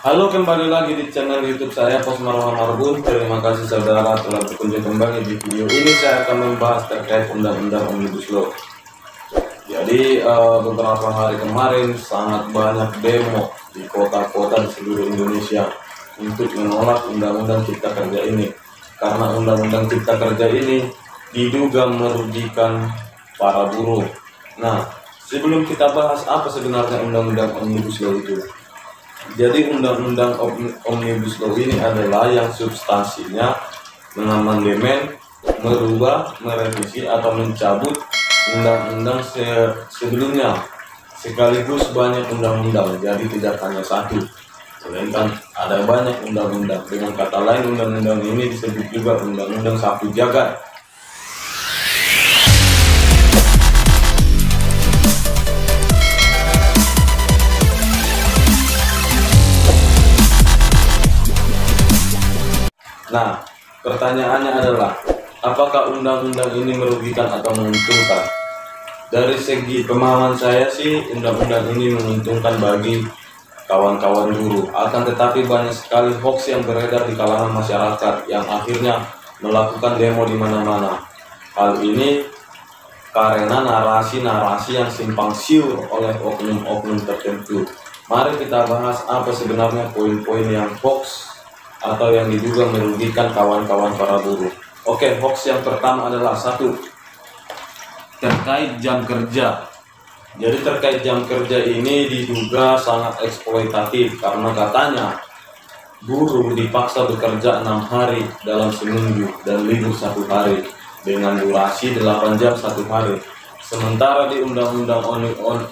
Halo, kembali lagi di channel YouTube saya Posmarwah Marbun. Terima kasih saudara telah berkunjung kembali di video ini. Saya akan membahas terkait Undang-Undang Omnibus Law. Jadi beberapa hari kemarin sangat banyak demo di kota-kota di seluruh Indonesia untuk menolak Undang-Undang Cipta Kerja ini, karena Undang-Undang Cipta Kerja ini diduga merugikan para buruh. Nah, sebelum kita bahas apa sebenarnya Undang-Undang Omnibus Law itu, jadi Undang-Undang Omnibus Law ini adalah yang substansinya mengamandemen, merubah, merevisi atau mencabut undang-undang sebelumnya, sekaligus banyak undang-undang. Jadi tidak hanya satu, melainkan ada banyak undang-undang. Dengan kata lain, undang-undang ini disebut juga Undang-Undang Sapu Jagat. Nah, pertanyaannya adalah, apakah undang-undang ini merugikan atau menguntungkan? Dari segi pemahaman saya sih, undang-undang ini menguntungkan bagi kawan-kawan buruh. Akan tetapi banyak sekali hoax yang beredar di kalangan masyarakat yang akhirnya melakukan demo di mana-mana. Hal ini karena narasi-narasi yang simpang siur oleh oknum-oknum tertentu. Mari kita bahas apa sebenarnya poin-poin yang hoax atau yang diduga merugikan kawan-kawan para buruh. Oke, hoax yang pertama adalah satu, terkait jam kerja. Jadi terkait jam kerja ini diduga sangat eksploitatif, karena katanya buruh dipaksa bekerja 6 hari dalam seminggu dan libur 1 hari dengan durasi 8 jam 1 hari. Sementara di Undang-Undang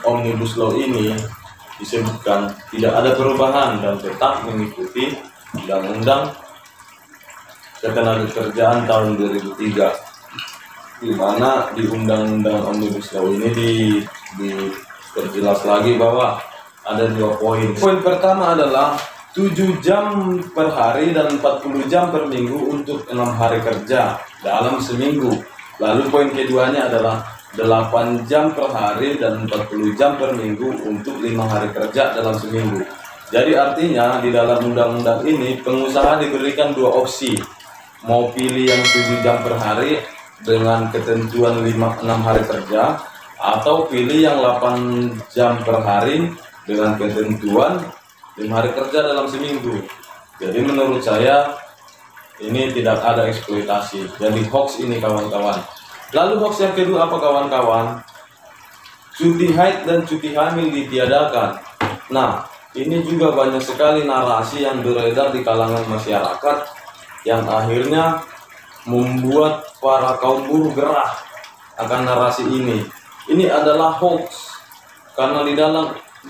Omnibus Law ini disebutkan tidak ada perubahan dan tetap mengikuti Undang-Undang Ketenagakerjaan tahun 2003, di mana di Undang-Undang Omnibus Law ini diperjelas lagi bahwa ada 2 poin. Poin pertama adalah 7 jam per hari dan 40 jam per minggu untuk 6 hari kerja dalam seminggu. Lalu poin keduanya adalah 8 jam per hari dan 40 jam per minggu untuk 5 hari kerja dalam seminggu. Jadi artinya di dalam undang-undang ini pengusaha diberikan 2 opsi, mau pilih yang 7 jam per hari dengan ketentuan 6 hari kerja, atau pilih yang 8 jam per hari dengan ketentuan 5 hari kerja dalam seminggu. Jadi menurut saya ini tidak ada eksploitasi, jadi hoax ini kawan-kawan. Lalu hoax yang kedua apa kawan-kawan? Cuti haid dan cuti hamil ditiadakan. Nah, ini juga banyak sekali narasi yang beredar di kalangan masyarakat yang akhirnya membuat para kaum buruh gerah akan narasi ini. Ini adalah hoax, karena di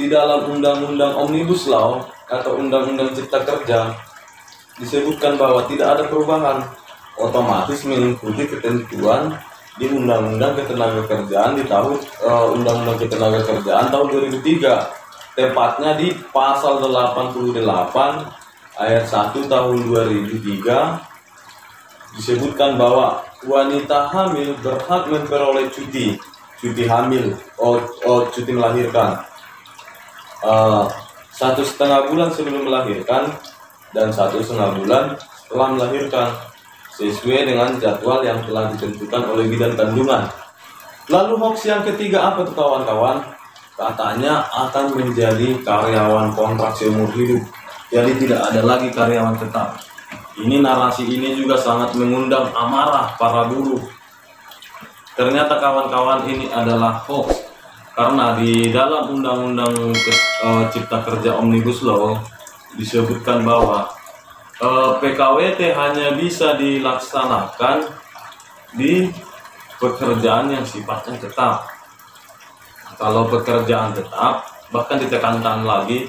dalam Undang-Undang Omnibus Law atau Undang-Undang Cipta Kerja disebutkan bahwa tidak ada perubahan, otomatis mengikuti ketentuan di Undang-Undang Ketenagakerjaan di tahun Undang-Undang Ketenagakerjaan tahun 2003. Tepatnya di pasal 88 ayat 1 tahun 2003 disebutkan bahwa wanita hamil berhak memperoleh cuti hamil, cuti melahirkan 1,5 bulan sebelum melahirkan dan 1,5 bulan setelah melahirkan, sesuai dengan jadwal yang telah ditentukan oleh bidan kandungan. Lalu hoax yang ketiga apa tuh kawan-kawan? Katanya akan menjadi karyawan kontrak seumur hidup, jadi tidak ada lagi karyawan tetap. Ini narasi ini juga sangat mengundang amarah para buruh. Ternyata kawan-kawan ini adalah hoax, karena di dalam Undang-Undang Cipta Kerja Omnibus Law disebutkan bahwa PKWT hanya bisa dilaksanakan di pekerjaan yang sifatnya tetap. Kalau pekerjaan tetap, bahkan ditekankan lagi,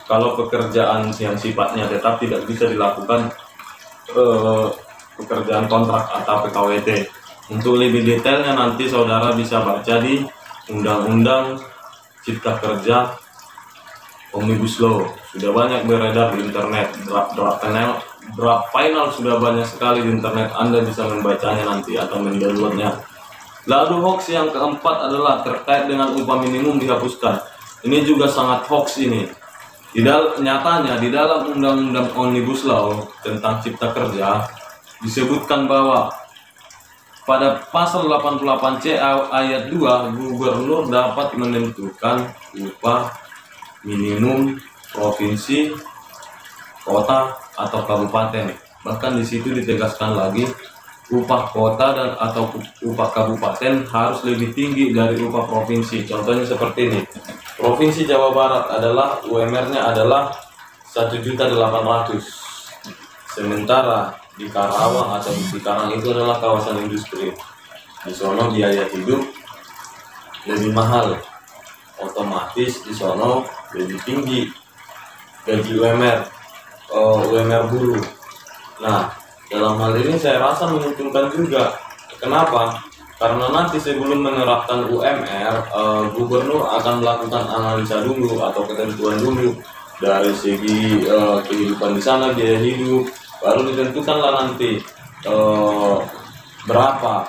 kalau pekerjaan yang sifatnya tetap tidak bisa dilakukan pekerjaan kontrak atau PKWT. Untuk lebih detailnya nanti saudara bisa baca di Undang-Undang Cipta Kerja Omnibus Law. Sudah banyak beredar di internet, draft final sudah banyak sekali di internet. Anda bisa membacanya nanti atau mendownloadnya. Lalu hoax yang keempat adalah terkait dengan upah minimum dihapuskan. Ini juga sangat hoax ini. Nyatanya di dalam Undang-Undang Omnibus Law tentang Cipta Kerja disebutkan bahwa pada pasal 88C ayat 2, gubernur dapat menentukan upah minimum provinsi, kota, atau kabupaten. Bahkan di situ ditegaskan lagi upah kota dan atau upah kabupaten harus lebih tinggi dari upah provinsi. Contohnya seperti ini. Provinsi Jawa Barat adalah UMR-nya adalah 1.800.000. Sementara di Karawang atau di Cikarang itu adalah kawasan industri. Di sono biaya hidup lebih mahal. Otomatis di sono lebih tinggi gaji UMR buruh. Nah, dalam hal ini saya rasa menguntungkan juga. Kenapa? Karena nanti sebelum menerapkan UMR, gubernur akan melakukan analisa dulu atau ketentuan dulu dari segi kehidupan di sana, biaya hidup, baru ditentukanlah nanti berapa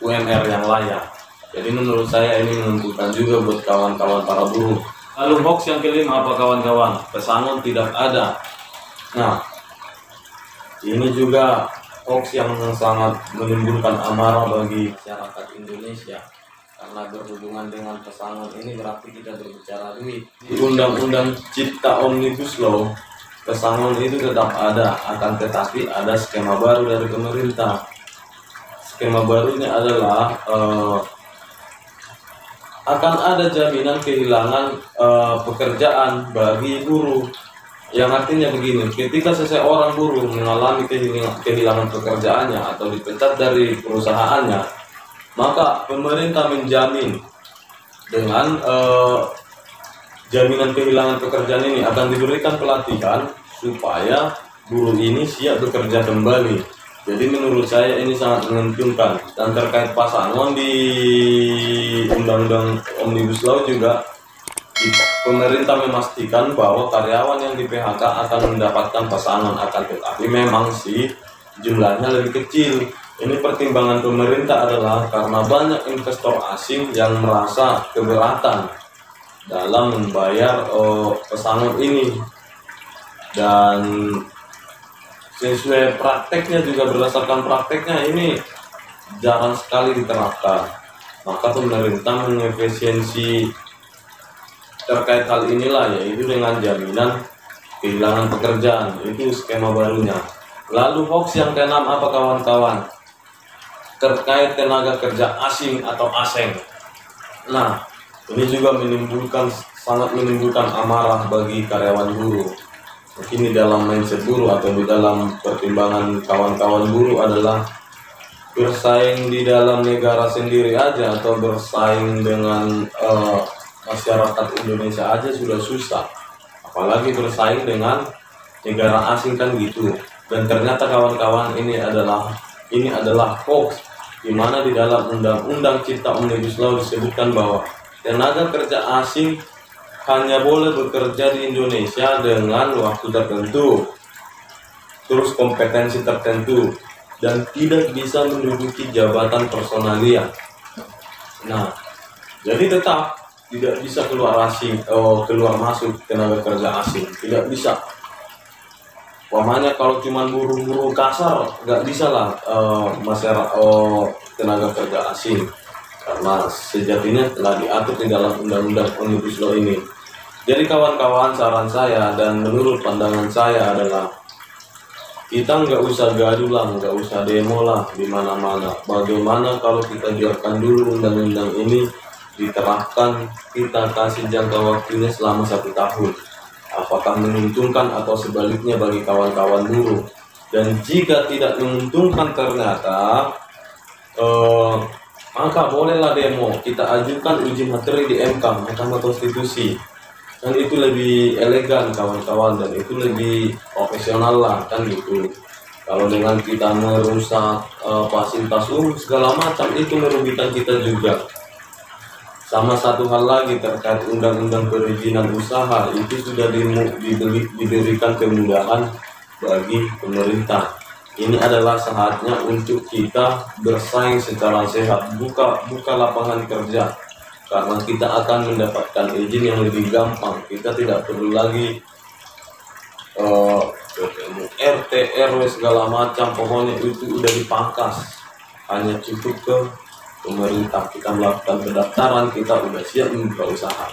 UMR yang layak. Jadi menurut saya ini menentukan juga buat kawan-kawan para buruh. Lalu hoax yang kelima apa kawan-kawan? Pesangon tidak ada. Nah, ini juga hoax yang sangat menimbulkan amarah bagi masyarakat Indonesia. Karena berhubungan dengan pesangon ini berarti kita berbicara duit. Di Undang-Undang Cipta Omnibus Law, pesangon itu tetap ada, akan tetapi ada skema baru dari pemerintah. Skema barunya adalah akan ada jaminan kehilangan pekerjaan bagi buruh. Yang artinya begini, ketika seseorang buruh mengalami kehilangan pekerjaannya atau dipecat dari perusahaannya, maka pemerintah menjamin dengan jaminan kehilangan pekerjaan ini akan diberikan pelatihan supaya buruh ini siap bekerja kembali. Jadi menurut saya ini sangat menguntungkan. Dan terkait pasangan di Undang-Undang Omnibus Law juga, pemerintah memastikan bahwa karyawan yang di PHK akan mendapatkan pesangon, akan tetapi memang sih jumlahnya lebih kecil. Ini pertimbangan pemerintah adalah karena banyak investor asing yang merasa keberatan dalam membayar pesangon ini, dan sesuai prakteknya juga berdasarkan prakteknya ini jarang sekali diterapkan. Maka pemerintah mengefisiensi terkait hal inilah, yaitu dengan jaminan kehilangan pekerjaan. Itu skema barunya. Lalu hoax yang keenam apa kawan-kawan? Terkait tenaga kerja asing atau aseng. Nah, ini juga sangat menimbulkan amarah bagi karyawan buruh. Mungkin di dalam mindset buruh atau di dalam pertimbangan kawan-kawan buruh adalah bersaing di dalam negara sendiri aja atau bersaing dengan masyarakat Indonesia aja sudah susah, apalagi bersaing dengan negara asing kan gitu. Dan ternyata kawan-kawan ini adalah hoax, di mana di dalam Undang-Undang Cipta Omnibus Law disebutkan bahwa tenaga kerja asing hanya boleh bekerja di Indonesia dengan waktu tertentu, terus kompetensi tertentu, dan tidak bisa menduduki jabatan personalia. Nah, jadi tetap tidak bisa keluar masuk tenaga kerja asing, tidak bisa. Pamanya kalau cuma buruh-buruh kasar nggak bisa lah masyarakat tenaga kerja asing, karena sejatinya telah diatur di dalam Undang-Undang Omnibus Law ini. Jadi kawan-kawan, saran saya dan menurut pandangan saya adalah kita nggak usah gaduh lah, nggak usah demo lah di mana-mana. Bagaimana kalau kita biarkan dulu undang-undang ini diterapkan, kita kasih jangka waktunya selama 1 tahun. Apakah menguntungkan atau sebaliknya bagi kawan-kawan buruh? Dan jika tidak menguntungkan ternyata, maka bolehlah demo. Kita ajukan uji materi di MK, Mahkamah Konstitusi. Dan itu lebih elegan kawan-kawan, dan itu lebih profesional lah kan gitu. Kalau dengan kita merusak fasilitas umum segala macam, itu merugikan kita juga. Sama satu hal lagi terkait undang-undang perizinan usaha, itu sudah diberikan kemudahan bagi pemerintah. Ini adalah saatnya untuk kita bersaing secara sehat, buka lapangan kerja. karena kita akan mendapatkan izin yang lebih gampang. Kita tidak perlu lagi ketemu RT RW segala macam, pokoknya itu udah dipangkas. Hanya cukup ke pemerintah, kita melakukan pendaftaran, kita udah siap membuka usaha.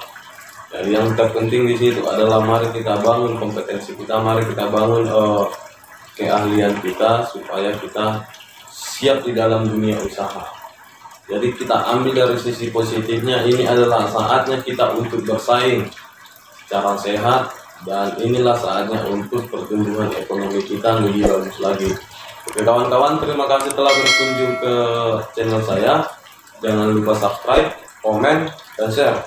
Dan yang terpenting di situ adalah mari kita bangun kompetensi kita, mari kita bangun keahlian kita supaya kita siap di dalam dunia usaha. Jadi kita ambil dari sisi positifnya, ini adalah saatnya kita untuk bersaing secara sehat, dan inilah saatnya untuk pertumbuhan ekonomi kita lebih bagus lagi. Oke kawan-kawan, terima kasih telah berkunjung ke channel saya. Jangan lupa subscribe, komen, dan share.